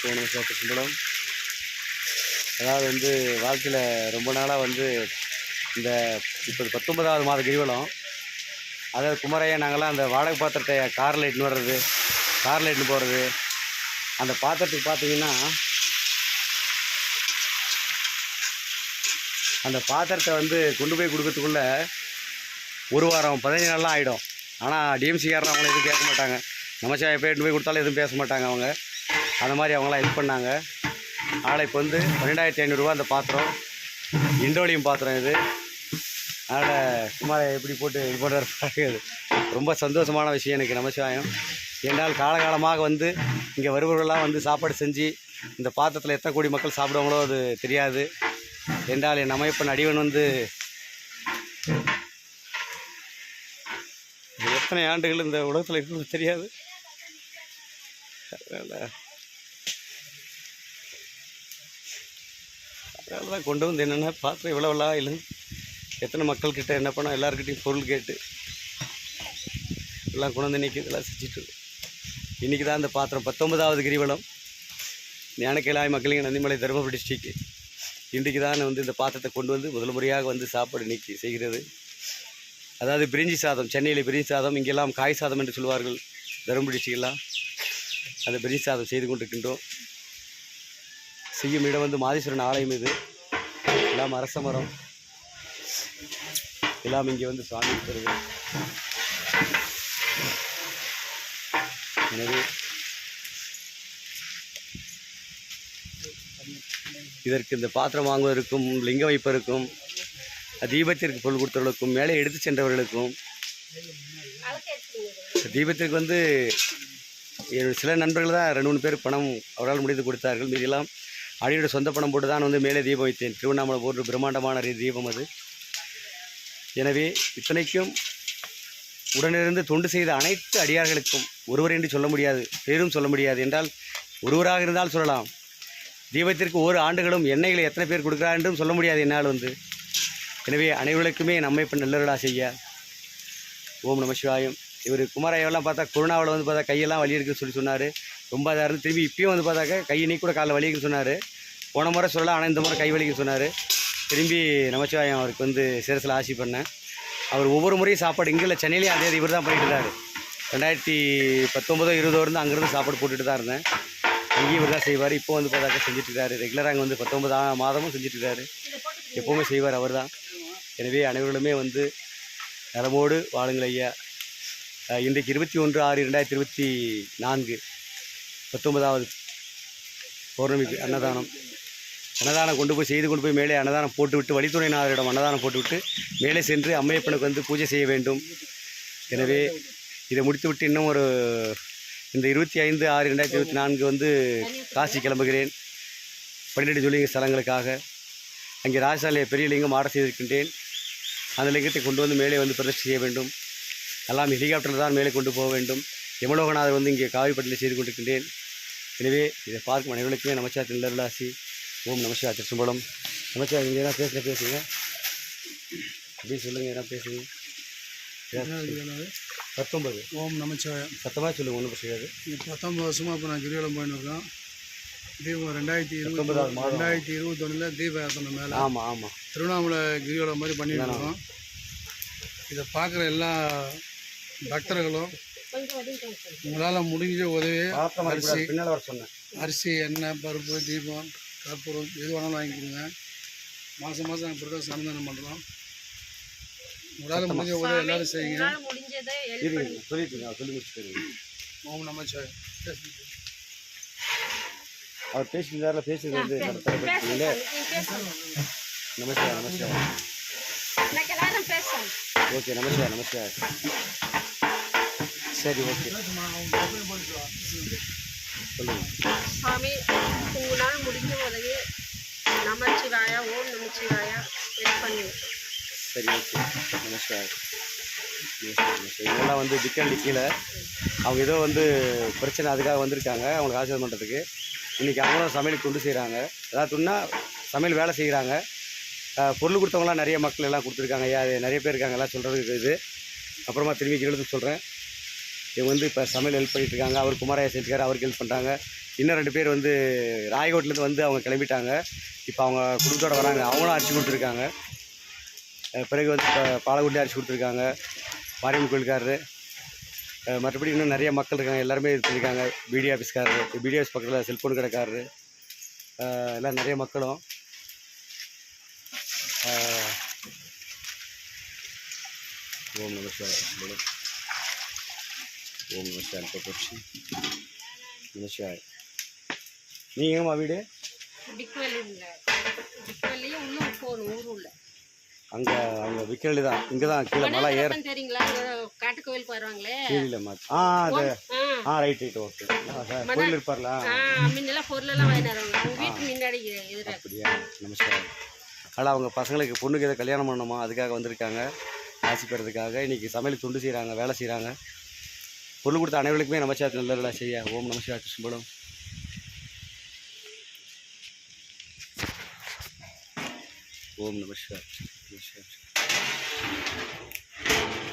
போகணும் சிம்பளம். அதாவது வந்து வாழ்க்கையில் ரொம்ப நாளாக வந்து இந்த இப்போ 19வது மாத கிரிவலம். அதாவது குமரையா நாங்கள்லாம் அந்த வாடகை பாத்திரத்தை காரில் இட்டுன்னு வர்றது, காரில் இட்டுன்னு போகிறது. அந்த பாத்திரத்துக்கு பார்த்தீங்கன்னா அந்த பாத்திரத்தை வந்து கொண்டு போய் கொடுக்கறதுக்குள்ளே ஒரு வாரம் 15 நாள்லாம் ஆகிடும். ஆனால் டிஎம்சிக்காரன் அவங்கள எதுவும் கேட்க மாட்டாங்க. நமச்சிவாய போய் போய் கொடுத்தாலும் எதுவும் பேச மாட்டாங்க அவங்க. அந்த மாதிரி அவங்களாம் இது பண்ணாங்க. ஆனால் இப்போ வந்து 12,500 ரூபா அந்த பாத்திரம், இண்டோலியம் பாத்திரம் இது. அதனால் குமாரை எப்படி போட்டு இது பண்ணுறது ரொம்ப சந்தோஷமான விஷயம் எனக்கு நமச்சிவாயம். என்றால் காலகாலமாக வந்து இங்கே வருபவர்கள்லாம் வந்து சாப்பாடு செஞ்சு இந்த பாத்திரத்தில் எத்தனை கோடி மக்கள் சாப்பிடுவாங்களோ அது தெரியாது. என்றால் என் அமைப்பன் அடிவன் வந்து எத்தனை ஆண்டுகள் இந்த உலகத்தில் இருக்கிறது தெரியாது. அதனால தான் கொண்டு வந்து என்னென்ன பாத்திரம் இவ்வளோவெல்லாம் இல்லை, எத்தனை மக்கள்கிட்ட என்ன பண்ணோம், எல்லாருக்கிட்டையும் பொருள் கேட்டு எல்லாம் கொண்டு வந்து இன்றைக்கி இதெல்லாம் செஞ்சுட்டு. இன்றைக்கி தான் இந்த பாத்திரம் 19வது கிரிவலம் ஞானக்கேலாய் மக்களிங்க நந்திமலை தருமபுரி டிஸ்ட்ரிக்ட். இன்றைக்கு தான் வந்து இந்த பாத்திரத்தை கொண்டு வந்து முதல் முறையாக வந்து சாப்பாடு இன்றைக்கி செய்கிறது. அதாவது பிரிஞ்சி சாதம், சென்னையில் பிரிஞ்சி சாதம், இங்கெல்லாம் காய் சாதம் என்று சொல்வார்கள் தருமபுரி டிஸ்ட்ரிக்டெல்லாம். அந்த பிரிஞ்சி சாதம் செய்து கொண்டிருக்கின்றோம். செய்யும் இடம் வந்து மாதீஸ்வரன் ஆலயம். இது எல்லாம் அரச மரம் எல்லாம் இங்கே வந்து சாமி இருக்கிறது. எனவே இதற்கு இந்த பாத்திரம் வாங்குவதற்கும் லிங்கம் வைப்பதற்கும் தீபத்திற்கு பொருள் கொடுத்தவர்களுக்கும் மேலே எடுத்து சென்றவர்களுக்கும் தீபத்திற்கு வந்து சில நண்பர்கள் தான் 2-3 பேர் பணம் அவரால் முடிந்து கொடுத்தார்கள். மீதெல்லாம் அடியோட சொந்த பணம் போட்டு தான் வந்து மேலே தீபம் வைத்தேன். திருவண்ணாமலை போட்டு பிரம்மாண்டமான தீபம் அது. எனவே இத்தனைக்கும் உடனிருந்து தொண்டு செய்த அனைத்து அடியார்களுக்கும் ஒருவர் என்று சொல்ல முடியாது, பேரும் சொல்ல முடியாது. என்றால் ஒருவராக இருந்தால் சொல்லலாம். தீபத்திற்கு ஒரு ஆண்டுகளும் எண்ணெய்களை எத்தனை பேர் கொடுக்குறார் என்றும் சொல்ல முடியாது என்னால் வந்து. எனவே அனைவருக்குமே நம்மை இப்போ நல்லவர்களா செய்ய ஓம் நம சிவாயம். இவர் குமாரையெல்லாம் பார்த்தா கொரோனாவில் வந்து பார்த்தா கையெல்லாம் வலி இருக்குன்னு சொன்னார். ரொம்ப இதாக இருந்து திரும்பி இப்பயும் வந்து பார்த்தாக்க கை நீ கூட காலில் வலிக்குன்னு சொன்னார். போன முறை சொல்லலாம், ஆனால் இந்த முறை கை வலிக்குன்னு சொன்னார். திரும்பி நமச்சிவாயம் அவருக்கு வந்து சிரசில் ஆசி பண்ணேன். அவர் ஒவ்வொரு முறையும் சாப்பாடு இங்கே இல்லை, சென்னையிலேயும் அதே இவர் தான் பண்ணிட்டு இருந்தார். 2019-20 இருந்து அங்கேருந்து சாப்பாடு போட்டுட்டு தான் இருந்தேன். இங்கேயும் இவர் தான் செய்வார். இப்போ வந்து பார்த்தாக்க செஞ்சுட்டு இருக்காரு. ரெகுலராக அங்கே வந்து 19 மாதமும் செஞ்சுட்டு இருக்காரு. எப்போவுமே செய்வார் அவர் தான். எனவே அனைவர்களுமே வந்து நலமோடு வாழுங்கள் ஐயா. இன்றைக்கு 21/6/2024 19வது பௌர்ணமிக்கு அன்னதானம் கொண்டு போய் செய்து கொண்டு போய் மேலே அன்னதானம் போட்டுவிட்டு வழித்துணைநாதரிடம் அன்னதானம் போட்டுவிட்டு மேலே சென்று அம்மையப்பனுக்கு வந்து பூஜை செய்ய வேண்டும். எனவே இதை முடித்துவிட்டு இன்னும் ஒரு இந்த 25/6/2024 வந்து காசி கிளம்புகிறேன். 12 ஜோலிங்க ஸ்தலங்களுக்காக. அங்கே ராஜசாலையை பெரிய லிங்கம் ஆர்டர் செய்திருக்கின்றேன். அந்த லிங்கத்தை கொண்டு வந்து மேலே வந்து பிரதிஷ்டை செய்ய வேண்டும். எல்லாம் ஹெலிகாப்டரில் தான் மேலே கொண்டு போக வேண்டும். யமலோகநாதர் வந்து இங்கே காவிப்பட்டியில் செய்து கொண்டிருக்கின்றேன். எனவே இதை பார்க்கும் அனைவருக்குமே நமச்சிவாய திருநருளாசி. ஓம் நமசிவாய திருச்சிம்பலம். நமச்சிவாய இங்கே எதாவது பேசுங்க அப்படின்னு சொல்லுங்கள். எதாவது பேசுங்க. 19 ஓம் நமச்சிவாயம். சத்தமாக சொல்லுங்கள், ஒன்றும் செய்யாது. 19 வருஷமாக இப்போ நான் கிரிவலம் போயின்னு இருக்கோம். தீபம் 2021 தீப யாத்திரை மேலே. ஆமாம் திருவண்ணாமலை கிரிவலம் மாதிரி பண்ணிட்டு இருக்கோம். இதை பார்க்குற எல்லா பக்தர்களும் உங்களால் முடிஞ்ச உதவி அரிசி, எண்ணெய், பருப்பு, தீபம், கற்பூரம் எது வேணாலும் வாங்கிக்கிறோங்க. மாதம் நாங்கள் பிரதோஷம் சன்னதானம் பண்ணுறோம். உங்களால் முடிஞ்ச உதவி எல்லோரும் செய்யுங்க. ஓம் நமச்சிவாயம். அவர் பேசியிருந்தாரில் பேசுகிறது வந்து நடத்தப்பட்டீங்களே. நமஸ்காரம். ஓகே, நமஸ்காரம். சரி, ஓகே சொல்லுங்கள். சுவாமி, உங்களால் முடிஞ்ச உதவி நமச்சிவாய, ஓம் நமச்சிவாய பண்ணி. சரி, ஓகே, நமஸ்காரம். இவங்கெல்லாம் வந்து திக்கண்டி கீழே அவங்க ஏதோ வந்து பிரச்சனை அதுக்காக வந்திருக்காங்க. அவங்களுக்கு ஆசீர்வாதம் பண்ணுறதுக்கு. இன்றைக்கி அவங்களும் சமையலுக்கு துண்டு செய்கிறாங்க. அதாவது துண்ணா சமையல் வேலை செய்கிறாங்க. பொருள் கொடுத்தவங்களாம் நிறைய மக்கள் எல்லாம் கொடுத்துருக்காங்க. ஐயா நிறைய பேர் இருக்காங்க. எல்லாம் சொல்கிறதுக்கு இது அப்புறமா திரும்பி எழுதுக்கு சொல்கிறேன். இவங்க வந்து இப்போ சமையல் ஹெல்ப் பண்ணிகிட்ருக்காங்க. அவர் குமாரையா செஞ்சுக்கார், அவருக்கு ஹெல்ப் பண்ணுறாங்க. இன்னும் 2 பேர் வந்து ராயகோட்டிலேருந்து வந்து அவங்க கிளம்பிட்டாங்க. இப்போ அவங்க குடும்பத்தோடு வராங்க. அவங்களும் அரிசி கொடுத்துருக்காங்க. பிறகு வந்து இப்போ பாலகுண்டி அரிசி கொடுத்துருக்காங்க. மாரியம்மன் கோயிலுக்காரரு, மற்றபடி இன்னும் நிறைய மக்கள் இருக்காங்க. எல்லாருமே இருக்காங்க. பிடி ஆஃபீஸ்காரரு, பிடி ஆஃபீஸ் பக்கத்தில் செல்ஃபோன் கடைக்காரரு, எல்லாம் நிறைய மக்களும். ஓம் நம சிவாய. ஓம் நம சிவாய. போச்சு நம சிவாய. நீங்கள் எங்கம்மா வீடு? டிக்வெல்லியும் இன்னும் போகணும் ஊர் உள்ள. அங்கே அவங்க விற்கிறது தான். இங்கே தான் கீழே மலை ஏற தெரியுங்களா? காட்டு கோயிலுக்கு வருவாங்களே கீழே அது ரைட் ஓகே. கோயில் இருப்பார்ல முன்னெல்லாம் பொருளெல்லாம் வாங்கிட்டு வருவாங்க. அவங்க வீட்டுக்கு முன்னாடி எதிர. அப்படியா? நமஸ்காரம். ஆனால் அவங்க பசங்களுக்கு பொண்ணுக்கு எதை கல்யாணம் பண்ணணுமா, அதுக்காக வந்திருக்காங்க. ஆசி பெறதுக்காக இன்றைக்கி சமையல் துண்டு செய்கிறாங்க, வேலை செய்கிறாங்க. பொருள் கொடுத்த அனைவருக்குமே நமஸ்காரத்தை நல்ல செய்ய. ஓம் நமஸ்கார கிருஷ்ணபலம். ஓம் நமஸ்கார்.